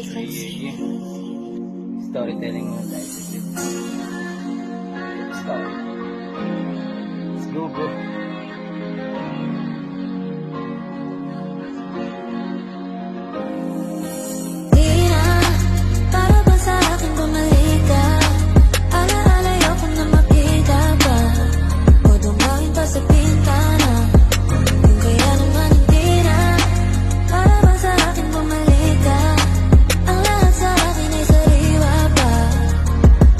Sige. Storytelling muna tayo sa clip. Story. Let's go, bro. Di na, para ba sa akin bumalik ka? Alaala ayoko na makita pa, o dumawin pa sa pintana. Kung kaya naman hindi na, para ba sa akin bumalik ka? Ang lahat sa akin ay sariwa pa.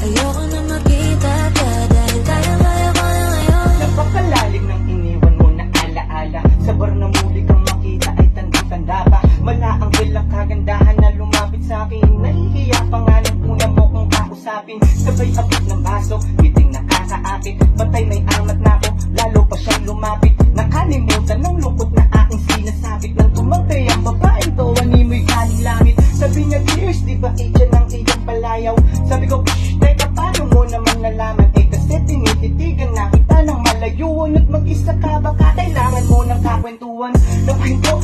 Ayoko na makita ka, dahil kaya-kaya ko na ngayon. Napakalalim ng iniwan mo na alaala. Sa bar na muli kang makita ay tandang-tanda pa. Mala ang bilang kagandahan na lumapit sa akin. Nahihiya pa nga ng una mo kong kausapin. Sabay abot ng baso, biting nakakaakit. Patay may amat na ako, lalo pa siyang lumapit. Nakalimutan ng lungkot na aking sinasabit. Nang tumagtay ang babaeng to, animoy galing langit. Sabi niya, Gears, di ba ityan ang iyong palayaw? Sabi ko, shh, teka, paano mo naman nalaman? Eh kasi tinititigan na kita ng malayo. At mag-isa ka, baka kailangan mo ng kakwentuhan. Ng kwento